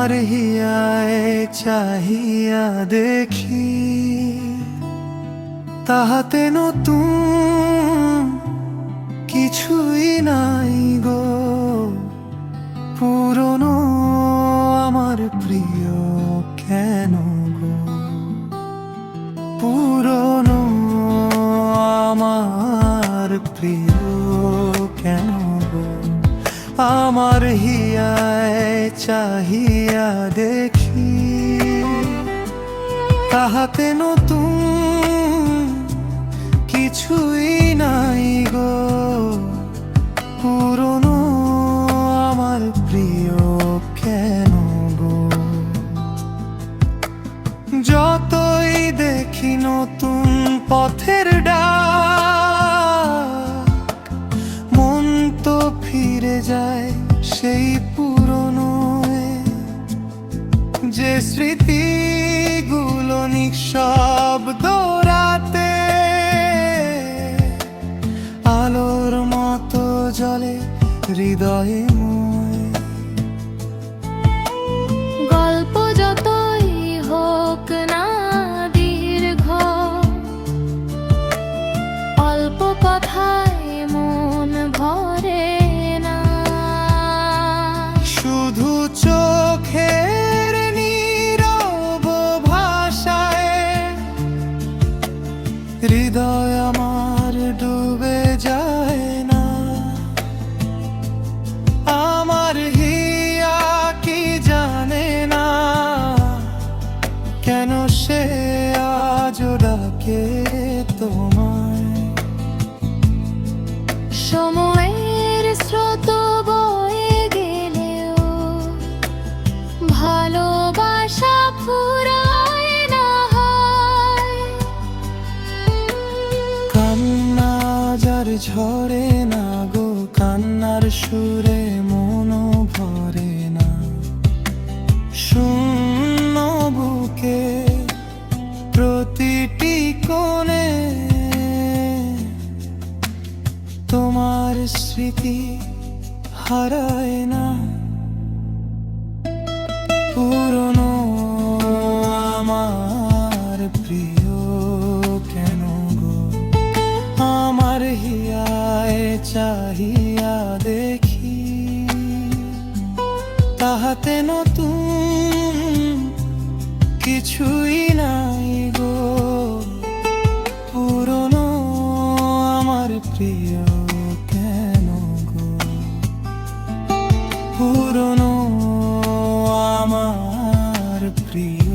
আমার হিয়ায় চাহিয়া দেখি, তাহাতে নতুন কিছুই নাই গো। পুরনো আমার প্রিয় কেন গো, পুরনো আমার প্রিয় কেন গো। আমার হিয়ায় চাহিয়া দেখি, তাহাতে নতুন কিছুই নাই গো। পুরনো আমার প্রিয় কেন গো। যতই দেখি নতুন পথের ডাক, মন তো ফিরে যায় সেই পুরনো যে স্মৃতিগুলো নিঃশব্দ রাতে আলোর মতো জ্বলে হৃদয়ে ময়। গল্প যতই হোক না দীর্ঘ, অল্প কথায় মন ভরে না। শুধু চোখের নীরব ভাষায় হৃদয় আমার ডুবে যায় না। আমার হিয়া কি জানে না কেন সে আজও ডাকে তোমায়। সময়ের স্রোত বয়ে গেলেও ভালোবাসা ফুরায় না হয়। কান্না যার ঝরে না গো, কান্নার সুরে মনও ভরে না। শূন্য বুকে প্রতিটি কোণে তোমার স্মৃতি হারায় না। পুরনো আমার প্রিয় কেন গো। আমার হিয়ায় চাহিয়া দেখি, তাহাতে নতুন কিছুই নাই গো। পুরনো আমার প্রিয় কেন গো, পুরনো আমার প্রিয়